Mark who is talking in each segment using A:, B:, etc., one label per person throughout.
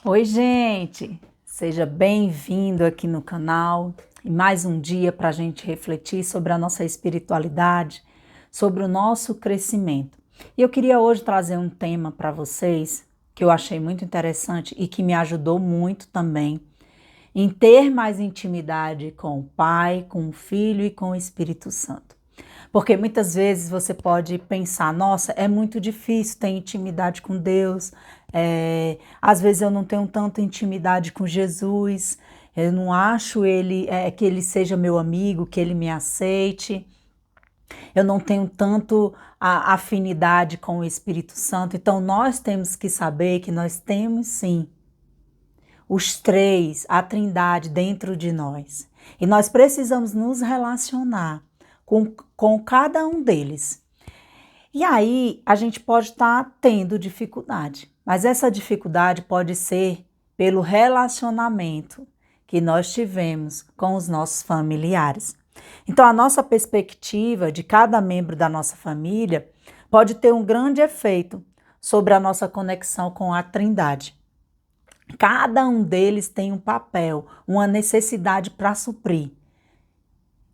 A: Oi, gente! Seja bem-vindo aqui no canal e mais um dia para a gente refletir sobre a nossa espiritualidade, sobre o nosso crescimento. E eu queria hoje trazer um tema para vocês que eu achei muito interessante e que me ajudou muito também em ter mais intimidade com o Pai, com o Filho e com o Espírito Santo. Porque muitas vezes você pode pensar, nossa, é muito difícil ter intimidade com Deus, às vezes eu não tenho tanta intimidade com Jesus, eu não acho que ele seja meu amigo, que ele me aceite, eu não tenho tanto a afinidade com o Espírito Santo. Então nós temos que saber que nós temos sim os três, a Trindade dentro de nós. E nós precisamos nos relacionar com cada um deles. E aí a gente pode estar tendo dificuldade, mas essa dificuldade pode ser pelo relacionamento que nós tivemos com os nossos familiares. Então, a nossa perspectiva de cada membro da nossa família pode ter um grande efeito sobre a nossa conexão com a Trindade. Cada um deles tem um papel, uma necessidade para suprir.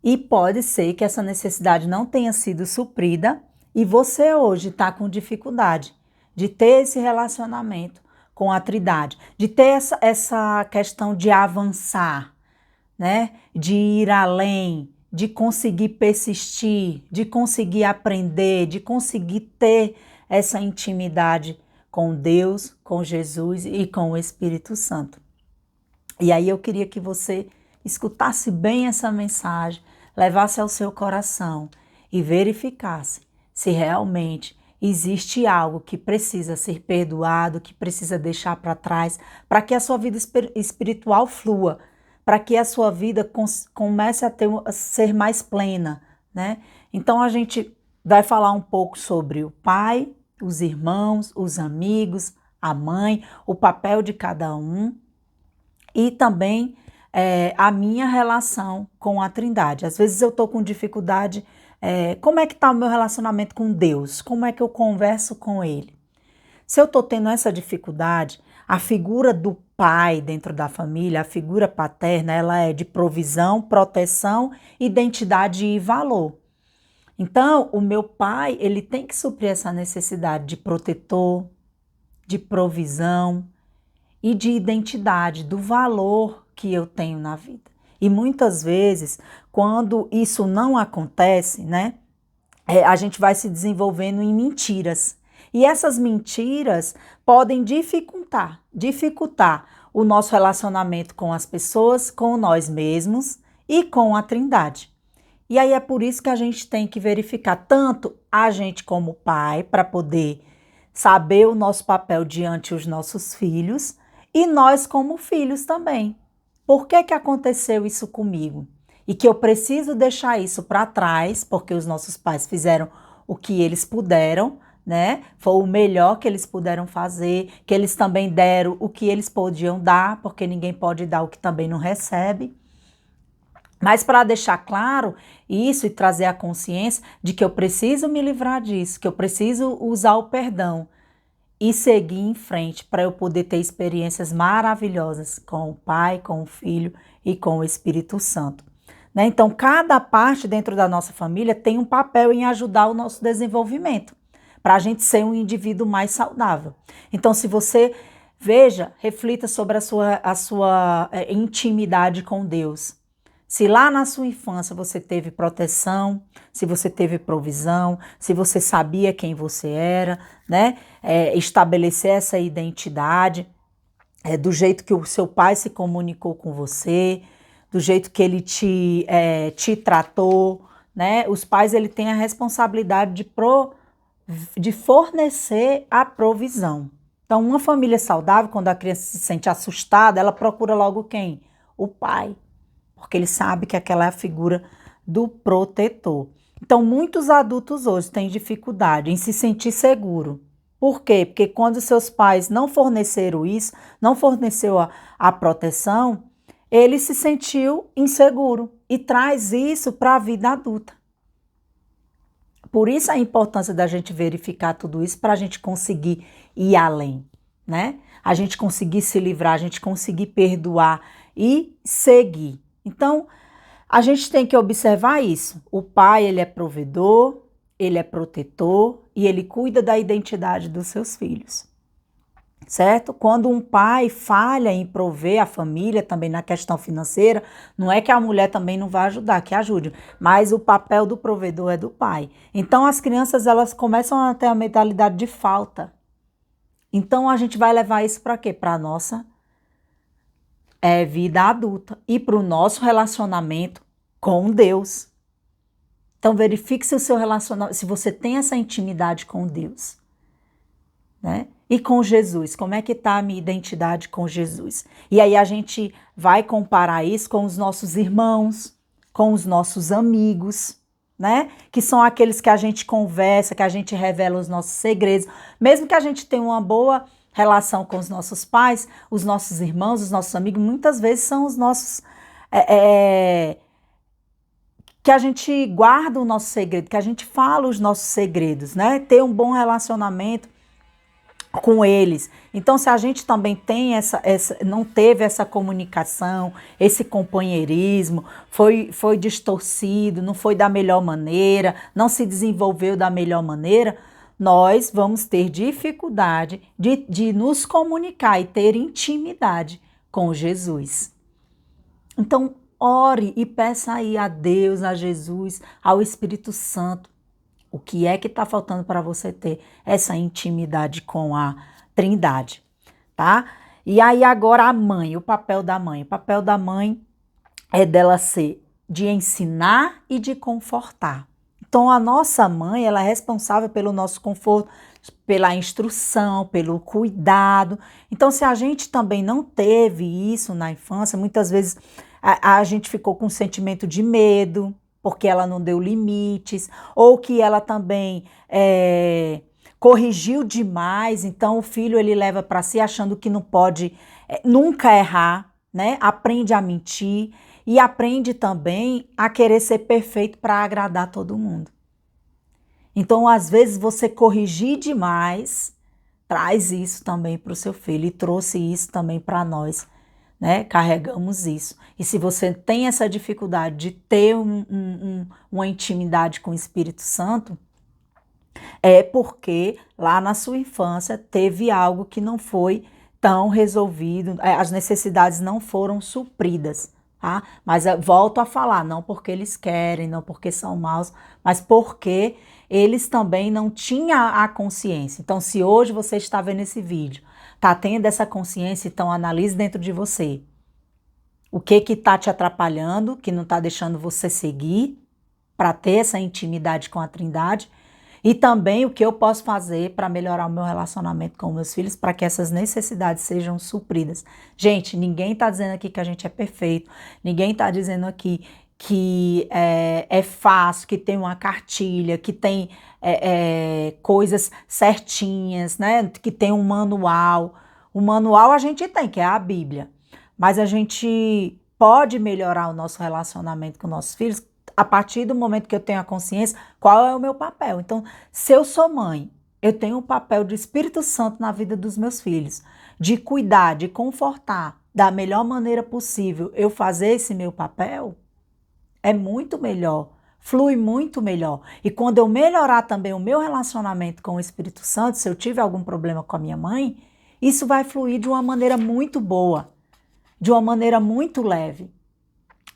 A: E pode ser que essa necessidade não tenha sido suprida e você hoje está com dificuldade de ter esse relacionamento com a Trindade, de ter essa questão de avançar, né? De ir além, de conseguir persistir, de conseguir aprender, de conseguir ter essa intimidade com Deus, com Jesus e com o Espírito Santo. E aí eu queria que você escutasse bem essa mensagem, levasse ao seu coração e verificasse se realmente existe algo que precisa ser perdoado, que precisa deixar para trás, para que a sua vida espiritual flua, para que a sua vida comece a ser mais plena, né? Então a gente vai falar um pouco sobre o pai, os irmãos, os amigos, a mãe, o papel de cada um e também a minha relação com a Trindade. Às vezes eu estou com dificuldade, como é que está o meu relacionamento com Deus? Como é que eu converso com Ele? Se eu estou tendo essa dificuldade, a figura do pai dentro da família, a figura paterna, ela é de provisão, proteção, identidade e valor. Então, o meu pai, ele tem que suprir essa necessidade de protetor, de provisão e de identidade, do valor que eu tenho na vida. E muitas vezes, quando isso não acontece, né, a gente vai se desenvolvendo em mentiras. E essas mentiras podem dificultar o nosso relacionamento com as pessoas, com nós mesmos e com a Trindade. E aí é por isso que a gente tem que verificar tanto a gente como pai, para poder saber o nosso papel diante dos nossos filhos, e nós como filhos também. Por que aconteceu isso comigo? E que eu preciso deixar isso para trás, porque os nossos pais fizeram o que eles puderam, né? Foi o melhor que eles puderam fazer, que eles também deram o que eles podiam dar, porque ninguém pode dar o que também não recebe. Mas para deixar claro isso e trazer a consciência de que eu preciso me livrar disso, que eu preciso usar o perdão e seguir em frente para eu poder ter experiências maravilhosas com o Pai, com o Filho e com o Espírito Santo. Né? Então, cada parte dentro da nossa família tem um papel em ajudar o nosso desenvolvimento, para a gente ser um indivíduo mais saudável. Então, se você reflita sobre a sua intimidade com Deus. Se lá na sua infância você teve proteção, se você teve provisão, se você sabia quem você era, né? Estabelecer essa identidade, do jeito que o seu pai se comunicou com você, do jeito que ele te tratou, né? Os pais ele têm a responsabilidade de fornecer a provisão. Então, uma família saudável, quando a criança se sente assustada, ela procura logo quem? O pai. Porque ele sabe que aquela é a figura do protetor. Então, muitos adultos hoje têm dificuldade em se sentir seguro. Por quê? Porque quando seus pais não forneceram isso, não forneceu a proteção, ele se sentiu inseguro e traz isso para a vida adulta. Por isso a importância da gente verificar tudo isso para a gente conseguir ir além, né? A gente conseguir se livrar, a gente conseguir perdoar e seguir. Então, a gente tem que observar isso. O pai, ele é provedor, ele é protetor e ele cuida da identidade dos seus filhos, certo? Quando um pai falha em prover a família também na questão financeira, não é que a mulher também não vai ajudar, que ajude, mas o papel do provedor é do pai. Então, as crianças, elas começam a ter a mentalidade de falta. Então, a gente vai levar isso para quê? Para a nossa vida adulta e para o nosso relacionamento com Deus. Então, verifique se o seu relacionamento, se você tem essa intimidade com Deus, né? E com Jesus, como é que está a minha identidade com Jesus? E aí a gente vai comparar isso com os nossos irmãos, com os nossos amigos, né? Que são aqueles que a gente conversa, que a gente revela os nossos segredos. Mesmo que a gente tenha uma boa relação com os nossos pais, os nossos irmãos, os nossos amigos, muitas vezes são os nossos... que a gente guarda o nosso segredo, que a gente fala os nossos segredos, né? Ter um bom relacionamento com eles. Então, se a gente também tem não teve essa comunicação, esse companheirismo, foi distorcido, não foi da melhor maneira, não se desenvolveu da melhor maneira, nós vamos ter dificuldade de nos comunicar e ter intimidade com Jesus. Então, ore e peça aí a Deus, a Jesus, ao Espírito Santo, o que é que está faltando para você ter essa intimidade com a Trindade, tá? E aí agora a mãe, o papel da mãe. O papel da mãe é dela ser de ensinar e de confortar. Então a nossa mãe, ela é responsável pelo nosso conforto, pela instrução, pelo cuidado. Então se a gente também não teve isso na infância, muitas vezes a gente ficou com um sentimento de medo, porque ela não deu limites, ou que ela também corrigiu demais, então o filho ele leva para si achando que não pode nunca errar, né? Aprende a mentir e aprende também a querer ser perfeito para agradar todo mundo. Então, às vezes, você corrigir demais traz isso também para o seu filho e trouxe isso também para nós, né? Carregamos isso. E se você tem essa dificuldade de ter uma intimidade com o Espírito Santo, é porque lá na sua infância teve algo que não foi tão resolvido, as necessidades não foram supridas, tá? Mas volto a falar, não porque eles querem, não porque são maus, mas porque eles também não tinham a consciência. Então, se hoje você está vendo esse vídeo, tá tendo essa consciência, então analise dentro de você. O que está te atrapalhando, que não está deixando você seguir para ter essa intimidade com a Trindade, e também o que eu posso fazer para melhorar o meu relacionamento com meus filhos, para que essas necessidades sejam supridas. Gente, ninguém está dizendo aqui que a gente é perfeito, ninguém está dizendo aqui que é fácil, que tem uma cartilha, que tem coisas certinhas, né? Que tem um manual. O manual a gente tem, que é a Bíblia. Mas a gente pode melhorar o nosso relacionamento com nossos filhos a partir do momento que eu tenho a consciência qual é o meu papel. Então, se eu sou mãe, eu tenho o papel do Espírito Santo na vida dos meus filhos, de cuidar, de confortar da melhor maneira possível. Eu fazer esse meu papel é muito melhor, flui muito melhor. E quando eu melhorar também o meu relacionamento com o Espírito Santo, se eu tiver algum problema com a minha mãe, isso vai fluir de uma maneira muito boa, de uma maneira muito leve.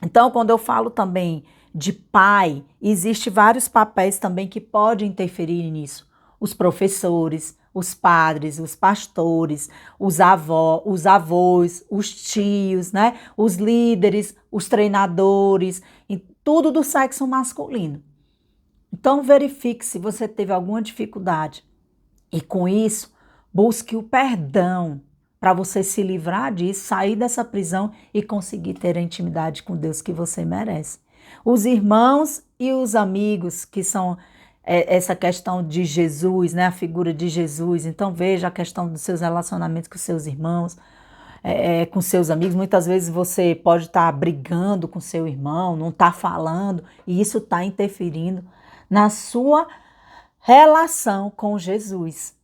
A: Então, quando eu falo também de pai, existem vários papéis também que podem interferir nisso. Os professores, os padres, os pastores, os avós, os tios, né? Os líderes, os treinadores, e tudo do sexo masculino. Então, verifique se você teve alguma dificuldade e com isso, busque o perdão para você se livrar disso, sair dessa prisão e conseguir ter a intimidade com Deus que você merece. Os irmãos e os amigos, que são essa questão de Jesus, né? A figura de Jesus. Então veja a questão dos seus relacionamentos com seus irmãos, com seus amigos. Muitas vezes você pode estar brigando com seu irmão, não está falando, e isso está interferindo na sua relação com Jesus.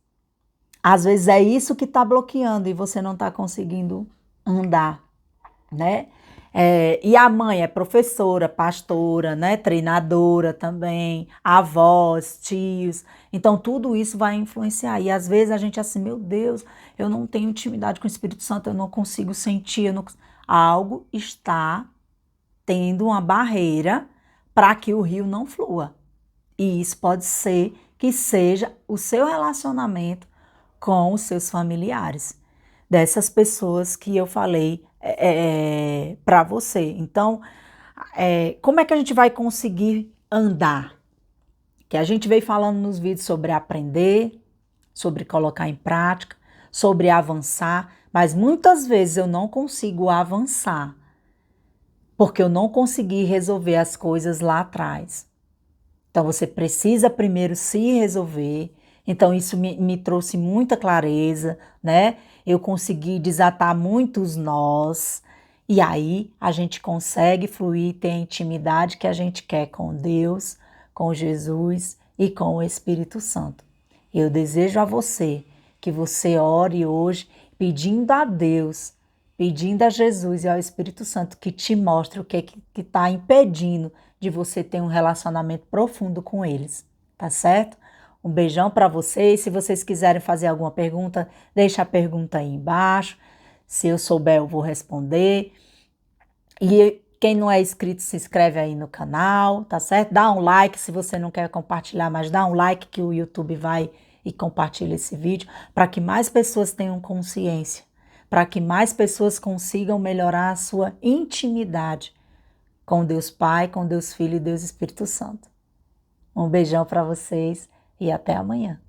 A: Às vezes é isso que está bloqueando e você não está conseguindo andar, né? E a mãe é professora, pastora, né? Treinadora também, avós, tios. Então, tudo isso vai influenciar. E às vezes a gente é assim, meu Deus, eu não tenho intimidade com o Espírito Santo, eu não consigo sentir, algo está tendo uma barreira para que o rio não flua. E isso pode ser que seja o seu relacionamento com os seus familiares, dessas pessoas que eu falei para você. Então, como é que a gente vai conseguir andar? Que a gente veio falando nos vídeos sobre aprender, sobre colocar em prática, sobre avançar, mas muitas vezes eu não consigo avançar, porque eu não consegui resolver as coisas lá atrás. Então, você precisa primeiro se resolver. Então, isso me trouxe muita clareza, né? Eu consegui desatar muitos nós. E aí, a gente consegue fluir, ter a intimidade que a gente quer com Deus, com Jesus e com o Espírito Santo. Eu desejo a você que você ore hoje pedindo a Deus, pedindo a Jesus e ao Espírito Santo que te mostre o que está impedindo de você ter um relacionamento profundo com eles, tá certo? Um beijão para vocês. Se vocês quiserem fazer alguma pergunta, deixa a pergunta aí embaixo. Se eu souber, eu vou responder. E quem não é inscrito, se inscreve aí no canal, tá certo? Dá um like se você não quer compartilhar, mas dá um like que o YouTube vai e compartilha esse vídeo para que mais pessoas tenham consciência, para que mais pessoas consigam melhorar a sua intimidade com Deus Pai, com Deus Filho e Deus Espírito Santo. Um beijão para vocês e até amanhã.